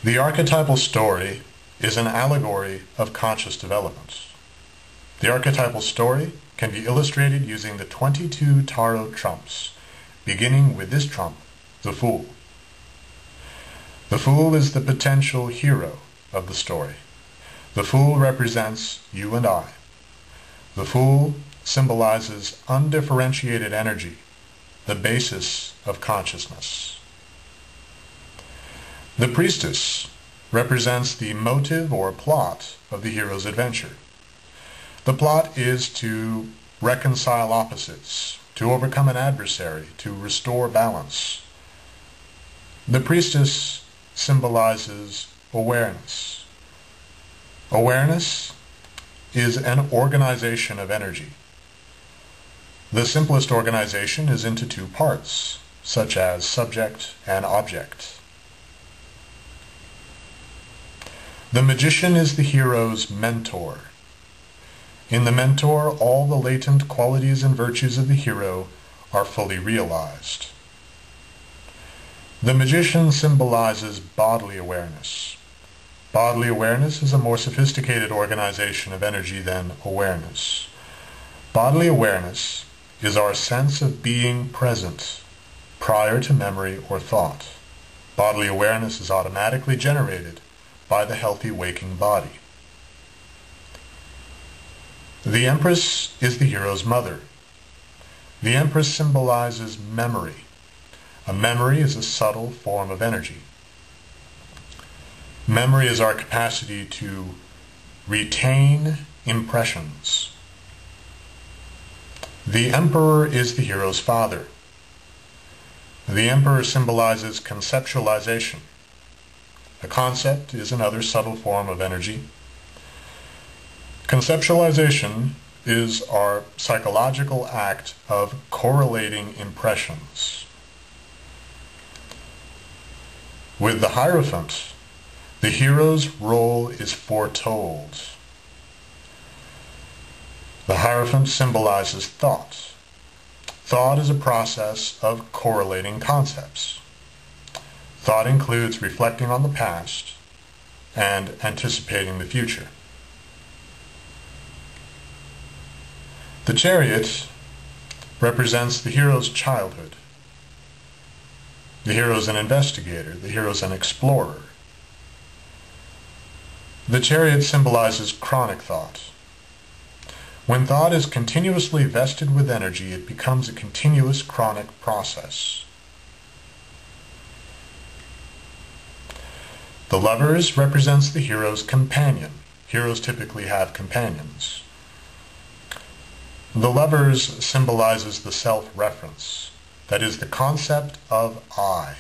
The archetypal story is an allegory of conscious development. The archetypal story can be illustrated using the 22 tarot trumps, beginning with this trump, the Fool. The Fool is the potential hero of the story. The Fool represents you and I. The Fool symbolizes undifferentiated energy, the basis of consciousness. The Priestess represents the motive or plot of the hero's adventure. The plot is to reconcile opposites, to overcome an adversary, to restore balance. The Priestess symbolizes awareness. Awareness is an organization of energy. The simplest organization is into two parts, such as subject and object. The Magician is the hero's mentor. In the mentor, all the latent qualities and virtues of the hero are fully realized. The Magician symbolizes bodily awareness. Bodily awareness is a more sophisticated organization of energy than awareness. Bodily awareness is our sense of being present prior to memory or thought. Bodily awareness is automatically generated by the healthy waking body. The Empress is the hero's mother. The Empress symbolizes memory. A memory is a subtle form of energy. Memory is our capacity to retain impressions. The Emperor is the hero's father. The Emperor symbolizes conceptualization. A concept is another subtle form of energy. Conceptualization is our psychological act of correlating impressions. With the Hierophant, the hero's role is foretold. The Hierophant symbolizes thought. Thought is a process of correlating concepts. Thought includes reflecting on the past and anticipating the future. The Chariot represents the hero's childhood. The hero is an investigator. The hero is an explorer. The Chariot symbolizes chronic thought. When thought is continuously vested with energy, it becomes a continuous chronic process. The Lovers represents the hero's companion. Heroes typically have companions. The Lovers symbolizes the self-reference. That is the concept of I.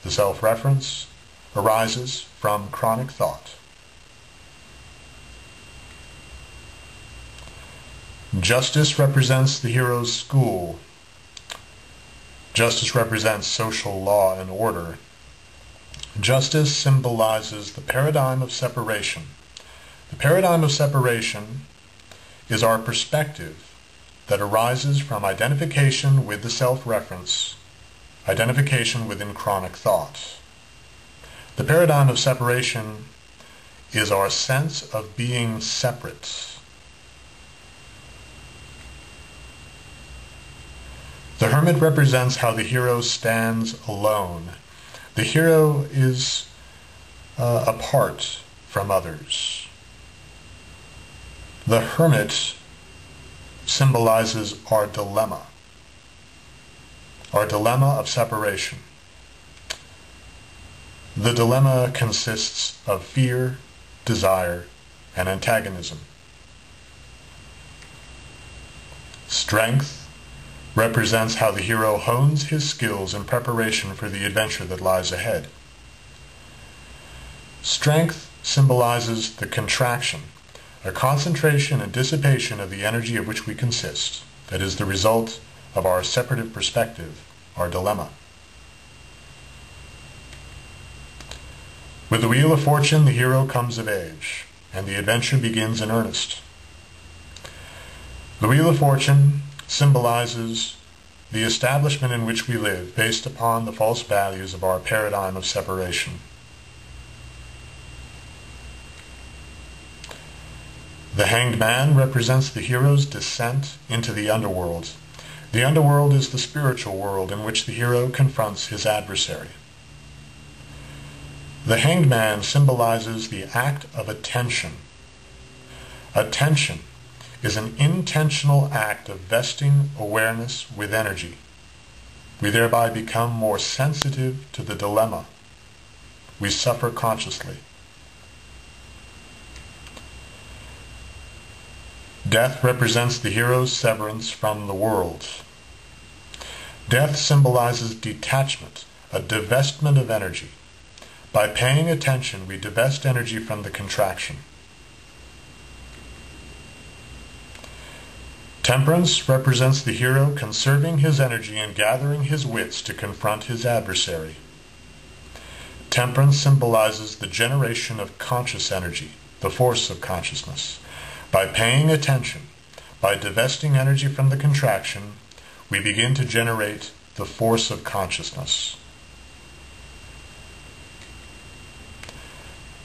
The self-reference arises from chronic thought. Justice represents the hero's school. Justice represents social law and order. Justice symbolizes the paradigm of separation. The paradigm of separation is our perspective that arises from identification with the self-reference, identification within chronic thought. The paradigm of separation is our sense of being separate. The Hermit represents how the hero stands alone. The hero is apart from others. The Hermit symbolizes our dilemma of separation. The dilemma consists of fear, desire, and antagonism. Strength represents how the hero hones his skills in preparation for the adventure that lies ahead. Strength symbolizes the contraction, a concentration and dissipation of the energy of which we consist, that is the result of our separative perspective, our dilemma. With the Wheel of Fortune, the hero comes of age, and the adventure begins in earnest. The Wheel of Fortune symbolizes the establishment in which we live based upon the false values of our paradigm of separation. The Hanged Man represents the hero's descent into the underworld. The underworld is the spiritual world in which the hero confronts his adversary. The Hanged Man symbolizes the act of attention. Attention is an intentional act of vesting awareness with energy. We thereby become more sensitive to the dilemma. We suffer consciously. Death represents the hero's severance from the world. Death symbolizes detachment, a divestment of energy. By paying attention, we divest energy from the contraction. Temperance represents the hero conserving his energy and gathering his wits to confront his adversary. Temperance symbolizes the generation of conscious energy, the force of consciousness. By paying attention, by divesting energy from the contraction, we begin to generate the force of consciousness.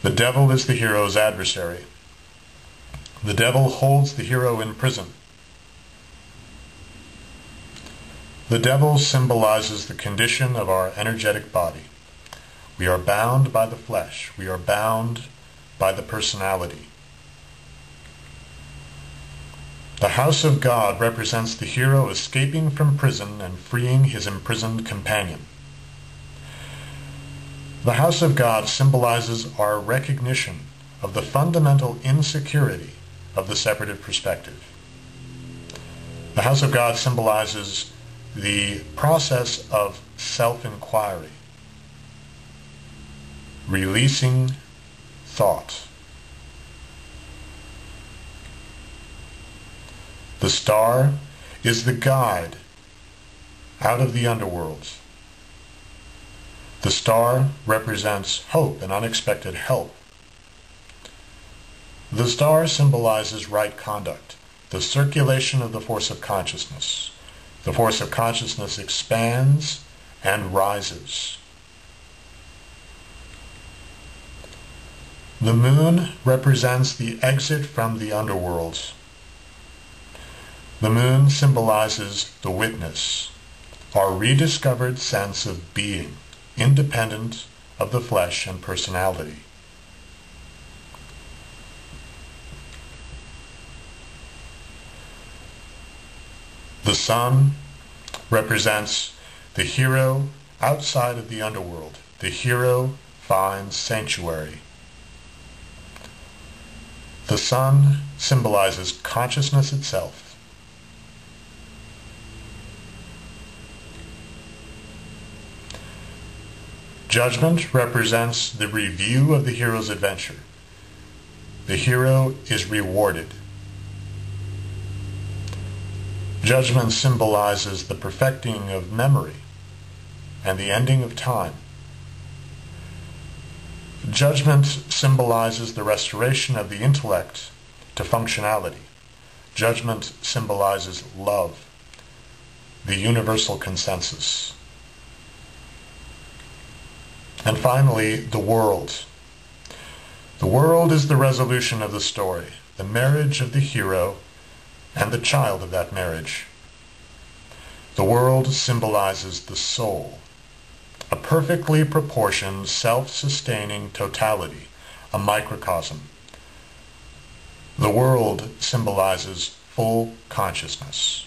The devil is the hero's adversary. The devil holds the hero in prison. The devil symbolizes the condition of our energetic body. We are bound by the flesh. We are bound by the personality. The house of God represents the hero escaping from prison and freeing his imprisoned companion. The house of God symbolizes our recognition of the fundamental insecurity of the separative perspective. The house of God symbolizes the process of self-inquiry, releasing thought. The star is the guide out of the underworld. The star represents hope and unexpected help. The star symbolizes right conduct, the circulation of the force of consciousness. The force of consciousness expands and rises. The moon represents the exit from the underworld. The moon symbolizes the witness, our rediscovered sense of being, independent of the flesh and personality. The sun represents the hero outside of the underworld. The hero finds sanctuary. The sun symbolizes consciousness itself. Judgment represents the review of the hero's adventure. The hero is rewarded. Judgment symbolizes the perfecting of memory and the ending of time. Judgment symbolizes the restoration of the intellect to functionality. Judgment symbolizes love, the universal consensus. And finally, the world. The world is the resolution of the story, the marriage of the hero and the child of that marriage. The world symbolizes the soul, a perfectly proportioned, self-sustaining totality, a microcosm. The world symbolizes full consciousness.